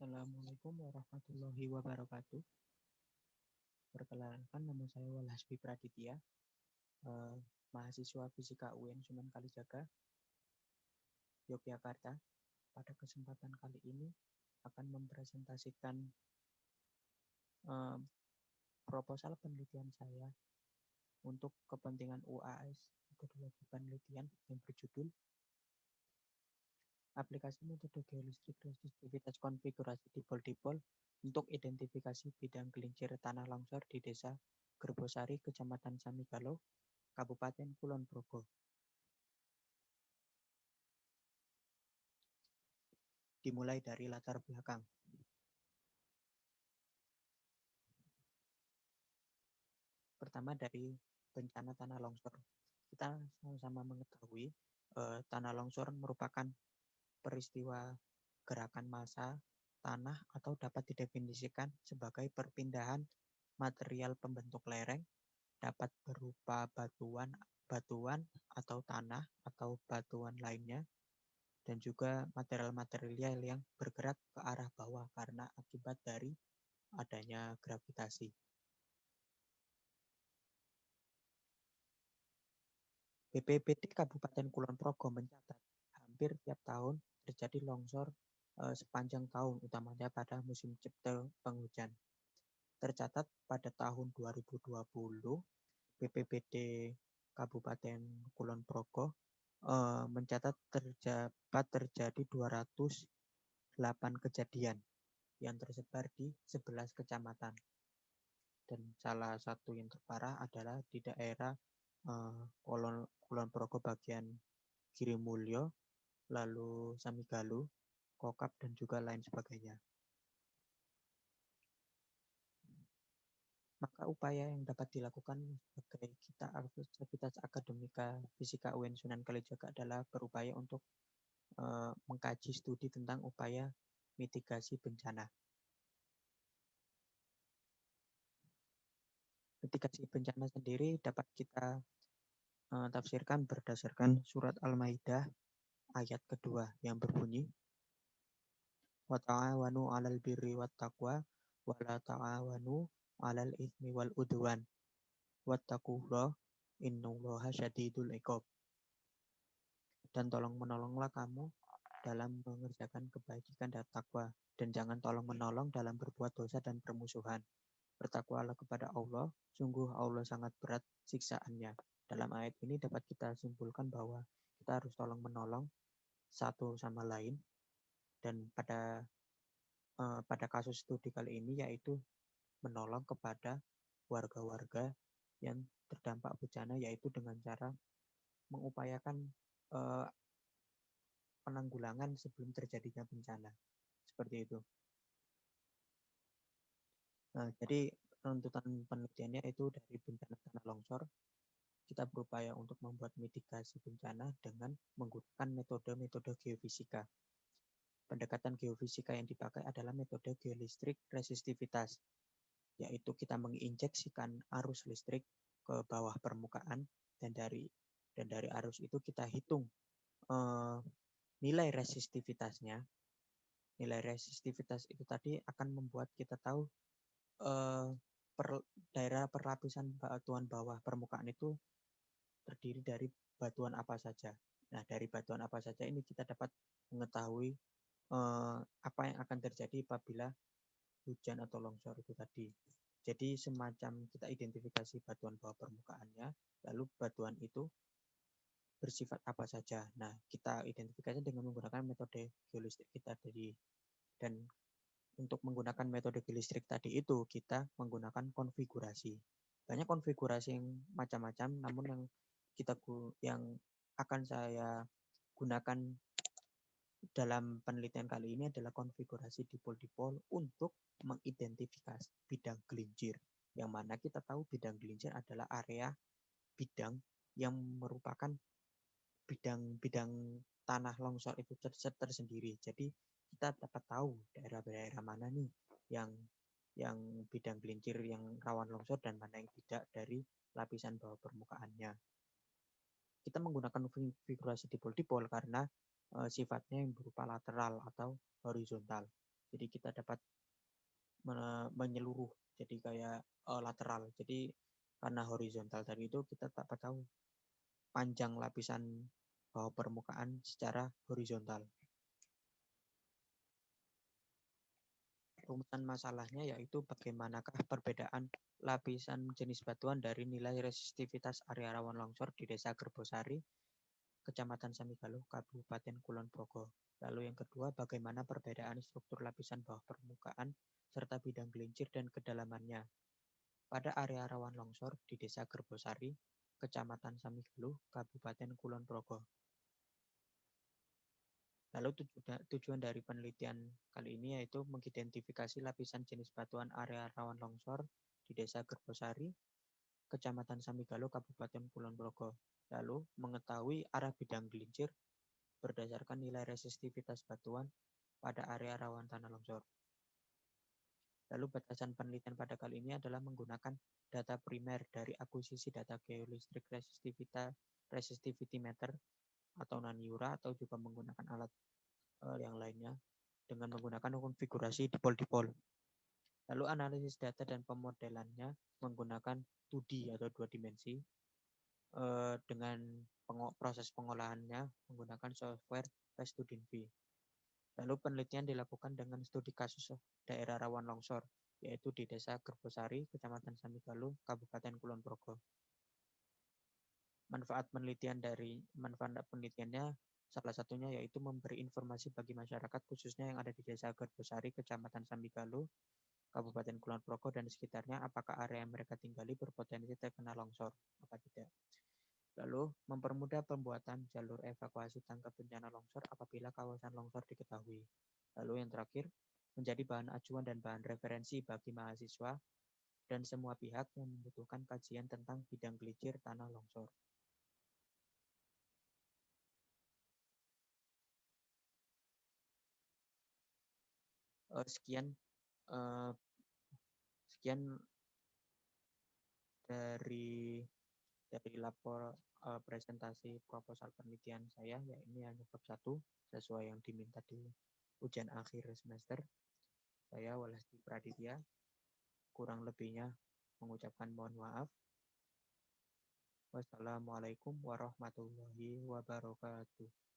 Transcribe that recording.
Assalamualaikum warahmatullahi wabarakatuh. Perkenalkan, nama saya Walhasbi Praditya, eh, mahasiswa Fisika UIN Sunan Kalijaga, Yogyakarta. Pada kesempatan kali ini akan mempresentasikan eh, proposal penelitian saya untuk kepentingan UAS, metodologi penelitian yang berjudul Aplikasi Metode Geolistrik Resistivitas Konfigurasi Dipol-Dipol untuk Identifikasi Bidang Gelincir Tanah Longsor di Desa Gerbosari, Kecamatan Samigalo, Kabupaten Kulon Progo. Dimulai dari latar belakang. Pertama dari bencana tanah longsor. Kita sama-sama mengetahui tanah longsor merupakan peristiwa gerakan massa tanah atau dapat didefinisikan sebagai perpindahan material pembentuk lereng, dapat berupa batuan atau tanah atau batuan lainnya, dan juga material-material yang bergerak ke arah bawah karena akibat dari adanya gravitasi. BPBD Kabupaten Kulon Progo mencatat hampir tiap tahun terjadi longsor sepanjang tahun, utamanya pada musim cipta penghujan. Tercatat pada tahun 2020, BPBD Kabupaten Kulon Progo mencatat terjadi 208 kejadian yang tersebar di 11 kecamatan. Dan salah satu yang terparah adalah di daerah Kulon Progo bagian Girimulyo, lalu Samigalu, Kokap, dan juga lain sebagainya. Maka upaya yang dapat dilakukan sebagai kita aktivitas akademika Fisika UIN Sunan Kalijaga adalah berupaya untuk mengkaji studi tentang upaya mitigasi bencana. Mitigasi bencana sendiri dapat kita tafsirkan berdasarkan surat Al-Maidah ayat kedua yang berbunyi wa ta'awanu 'alal birri wat taqwa wa la ta'awanu 'alal itsmi wal udwan wattaqullaha innallaha syadidul iqab. Dan tolong menolonglah kamu dalam mengerjakan kebaikan dan takwa, dan jangan tolong menolong dalam berbuat dosa dan permusuhan. Bertakwalah kepada Allah, sungguh Allah sangat berat siksaannya. Dalam ayat ini dapat kita simpulkan bahwa kita harus tolong menolong satu sama lain, dan pada kasus studi kali ini yaitu menolong kepada warga-warga yang terdampak bencana, yaitu dengan cara mengupayakan penanggulangan sebelum terjadinya bencana. Seperti itu. Nah, jadi runtutan penelitiannya itu dari bencana tanah longsor, kita berupaya untuk membuat mitigasi bencana dengan menggunakan metode-metode geofisika. Pendekatan geofisika yang dipakai adalah metode geolistrik resistivitas, yaitu kita menginjeksikan arus listrik ke bawah permukaan, dan dari arus itu kita hitung nilai resistivitasnya. Nilai resistivitas itu tadi akan membuat kita tahu daerah perlapisan batuan bawah permukaan itu terdiri dari batuan apa saja. Nah, dari batuan apa saja ini kita dapat mengetahui apa yang akan terjadi apabila hujan atau longsor itu tadi. Jadi semacam kita identifikasi batuan bawah permukaannya, lalu batuan itu bersifat apa saja. Nah, kita identifikasi dengan menggunakan metode geolistrik kita tadi. Dan untuk menggunakan metode geolistrik tadi itu, kita menggunakan konfigurasi. Banyak konfigurasi yang macam-macam, namun yang akan saya gunakan dalam penelitian kali ini adalah konfigurasi dipol-dipol untuk mengidentifikasi bidang gelincir. Yang mana kita tahu bidang gelincir adalah area bidang yang merupakan bidang tanah longsor itu tersendiri. Jadi kita dapat tahu daerah-daerah mana nih yang bidang gelincir yang rawan longsor dan mana yang tidak dari lapisan bawah permukaannya. Kita menggunakan konfigurasi dipol-dipol karena sifatnya yang berupa lateral atau horizontal. Jadi kita dapat menyeluruh, jadi kayak lateral. Jadi karena horizontal tadi itu kita dapat tahu panjang lapisan bawah permukaan secara horizontal. Rumusan masalahnya yaitu bagaimanakah perbedaan lapisan jenis batuan dari nilai resistivitas area rawan longsor di Desa Gerbosari, Kecamatan Samigalo, Kabupaten Kulon Progo. Lalu yang kedua, bagaimana perbedaan struktur lapisan bawah permukaan serta bidang gelincir dan kedalamannya pada area rawan longsor di Desa Gerbosari, Kecamatan Samigalo, Kabupaten Kulon Progo. Lalu tujuan dari penelitian kali ini yaitu mengidentifikasi lapisan jenis batuan area rawan longsor di Desa Gerbosari, Kecamatan Samigalo, Kabupaten Kulon Progo. Lalu mengetahui arah bidang gelincir berdasarkan nilai resistivitas batuan pada area rawan tanah longsor. Lalu batasan penelitian pada kali ini adalah menggunakan data primer dari akuisisi data geolistrik resistivity meter atau NANIURA atau juga menggunakan alat yang lainnya dengan menggunakan konfigurasi dipol-dipol. Lalu analisis data dan pemodelannya menggunakan 2D atau dua dimensi dengan proses pengolahannya menggunakan software ResToDinV. Lalu penelitian dilakukan dengan studi kasus daerah rawan longsor, yaitu di Desa Gerbosari, Kecamatan Samigalo, Kabupaten Kulon Progo. Manfaat penelitiannya salah satunya yaitu memberi informasi bagi masyarakat khususnya yang ada di Desa Gerbosari, Kecamatan Samigalo, Kabupaten Kulon Progo dan sekitarnya apakah area yang mereka tinggali berpotensi terkena longsor apa tidak. Lalu mempermudah pembuatan jalur evakuasi tanggap bencana longsor apabila kawasan longsor diketahui. Lalu yang terakhir, menjadi bahan acuan dan bahan referensi bagi mahasiswa dan semua pihak yang membutuhkan kajian tentang bidang gelincir tanah longsor. Sekian dari lapor presentasi proposal penelitian saya, ya ini hanya bab 1 sesuai yang diminta di ujian akhir semester. Saya Walasti Praditya, kurang lebihnya mengucapkan mohon maaf. Wassalamualaikum warahmatullahi wabarakatuh.